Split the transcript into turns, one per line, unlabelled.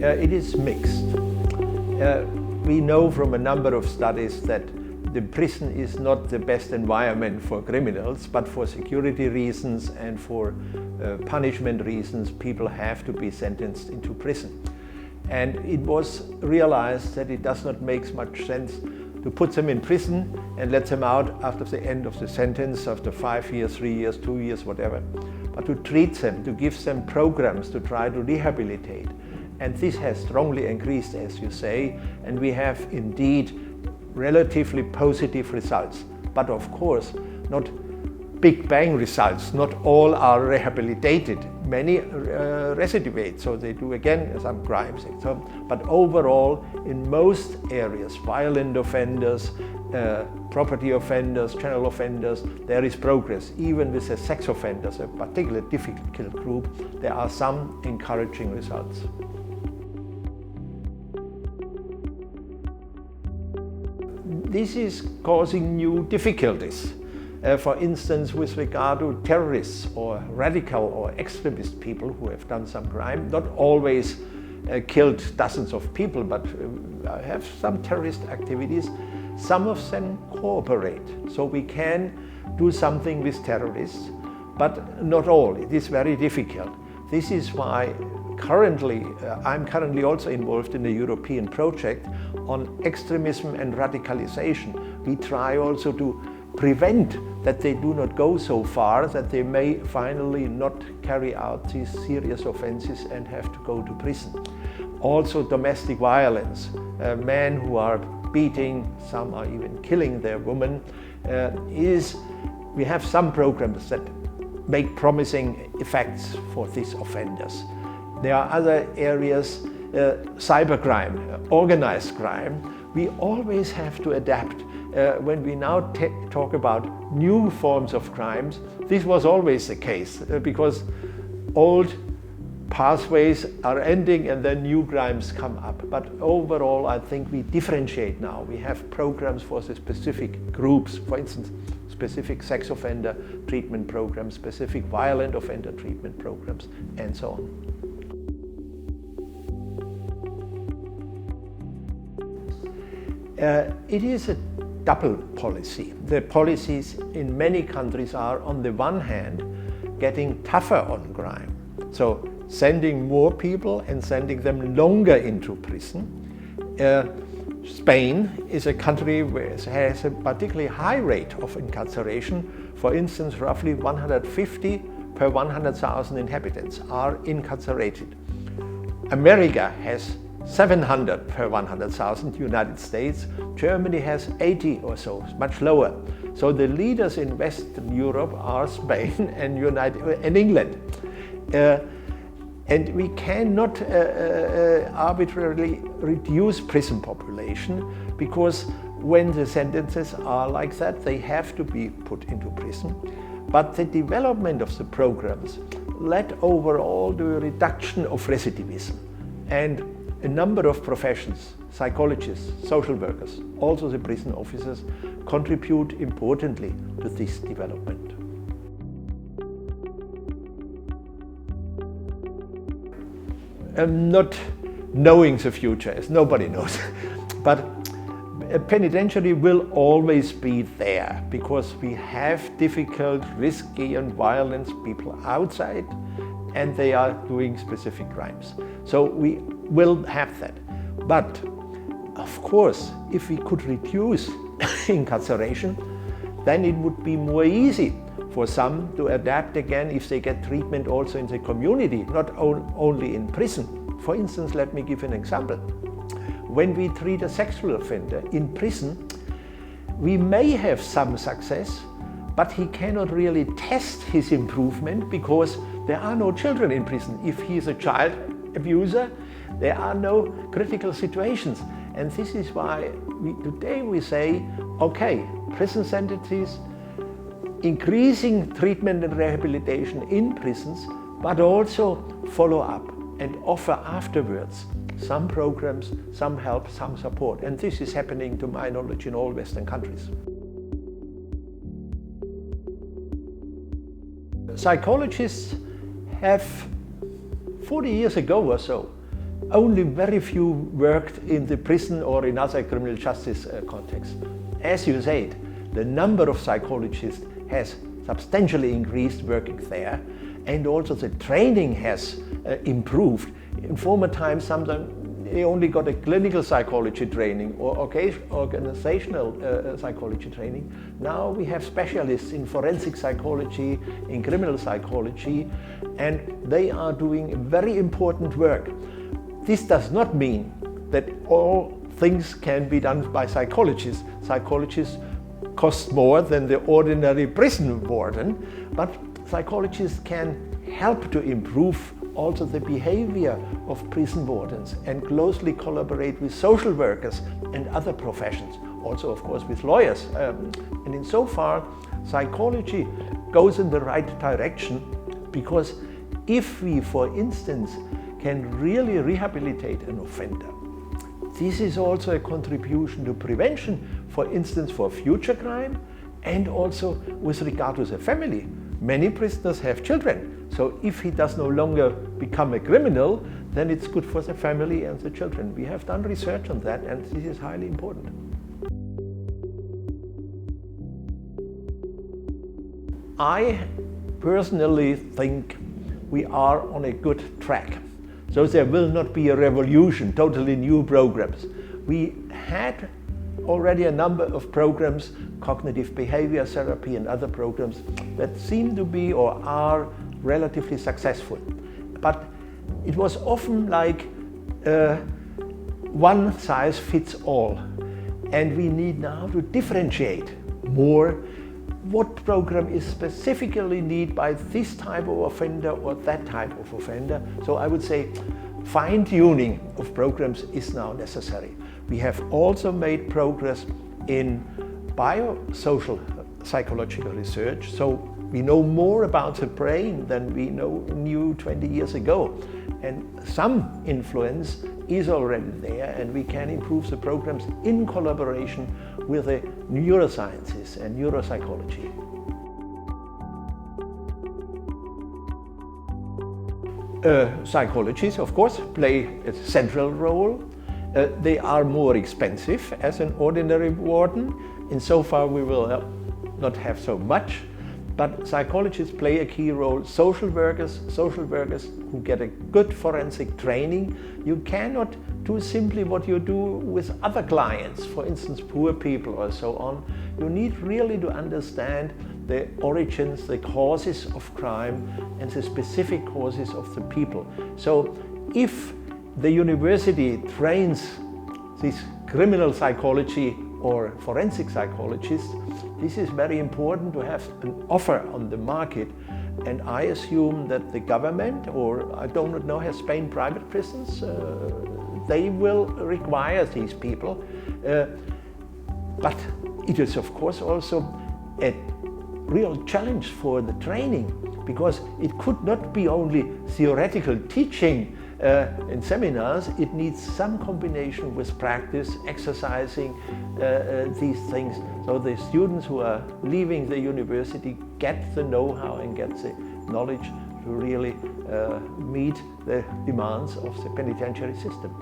It is mixed. We know from a number of studies that the prison is not the best environment for criminals, but for security reasons and for punishment reasons, people have to be sentenced into prison. And it was realized that it does not make much sense to put them in prison and let them out after the end of the sentence, after 5 years, 3 years, 2 years, whatever, but to treat them, to give them programs to try to rehabilitate. And this has strongly increased, as you say, and we have indeed relatively positive results. But of course, not big bang results. Not all are rehabilitated. Many recidivate, so they do again some crimes. But overall, in most areas, violent offenders, property offenders, general offenders, there is progress. Even with the sex offenders, a particularly difficult group, there are some encouraging results. This is causing new difficulties. For instance, with regard to terrorists or radical or extremist people who have done some crime, not always killed dozens of people, but have some terrorist activities. Some of them cooperate, so we can do something with terrorists, but not all. It is very difficult. This is why I'm currently also involved in a European project on extremism and radicalization. We try also to prevent that they do not go so far that they may finally not carry out these serious offenses and have to go to prison. Also domestic violence, men who are beating, some are even killing their women, we have some programs that make promising effects for these offenders. There are other areas, cybercrime, organized crime. We always have to adapt. When we now talk about new forms of crimes, this was always the case because old pathways are ending and then new crimes come up. But overall, I think we differentiate now. We have programs for the specific groups, for instance, specific sex offender treatment programs, specific violent offender treatment programs, and so on. It is a double policy. The policies in many countries are, on the one hand, getting tougher on crime. So sending more people and sending them longer into prison. Spain is a country which has a particularly high rate of incarceration. For instance, roughly 150 per 100,000 inhabitants are incarcerated. America has 700 per 100,000, United States. Germany has 80 or so, much lower. So the leaders in Western Europe are Spain and England. And we cannot arbitrarily reduce prison population because when the sentences are like that, they have to be put into prison. But the development of the programs led overall to a reduction of recidivism. And a number of professions, psychologists, social workers, also the prison officers, contribute importantly to this development. Not knowing the future, as nobody knows, but a penitentiary will always be there because we have difficult, risky and violent people outside and they are doing specific crimes. So we will have that. But of course, if we could reduce incarceration, then it would be more easy for some to adapt again if they get treatment also in the community, not only in prison. For instance, let me give an example. When we treat a sexual offender in prison, we may have some success, but he cannot really test his improvement because there are no children in prison. If he is a child abuser, there are no critical situations. And this is why today we say, okay, prison sentences, increasing treatment and rehabilitation in prisons, but also follow up and offer afterwards some programs, some help, some support. And this is happening, to my knowledge, in all Western countries. Psychologists have 40 years ago or so only very few worked in the prison or in other criminal justice contexts. As you said, the number of psychologists has substantially increased working there, and also the training has improved. In former times, sometimes they only got a clinical psychology training or organizational psychology training. Now we have specialists in forensic psychology, in criminal psychology, and they are doing very important work. This does not mean that all things can be done by psychologists. Psychologists cost more than the ordinary prison warden, but psychologists can help to improve also the behavior of prison wardens and closely collaborate with social workers and other professions, also of course with lawyers. And in so far, psychology goes in the right direction, because if we, for instance, can really rehabilitate an offender, this is also a contribution to prevention, for instance, for future crime, and also with regard to the family. Many prisoners have children, so if he does no longer become a criminal, then it's good for the family and the children. We have done research on that, and this is highly important. I personally think we are on a good track. So there will not be a revolution, totally new programs. We had already a number of programs, cognitive behavior therapy and other programs, that seem to be or are relatively successful. But it was often like one size fits all. And we need now to differentiate more what program is specifically needed by this type of offender or that type of offender. So I would say fine-tuning of programs is now necessary. We have also made progress in biosocial psychological research, so we know more about the brain than we knew 20 years ago. And some influence is already there, and we can improve the programs in collaboration with the neurosciences and neuropsychology. Psychologists, of course, play a central role. They are more expensive as an ordinary warden. Insofar we will not have so much, but psychologists play a key role. Social workers who get a good forensic training. You cannot do simply what you do with other clients, for instance, poor people or so on. You need really to understand the origins, the causes of crime, and the specific causes of the people. So if the university trains this criminal psychology or forensic psychologists, this is very important to have an offer on the market. And I assume that the government, or I do not know, has Spain private prisons? They will require these people. But it is of course also a real challenge for the training, because it could not be only theoretical teaching in seminars. It needs some combination with practice, exercising these things, so the students who are leaving the university get the know-how and get the knowledge to really meet the demands of the penitentiary system.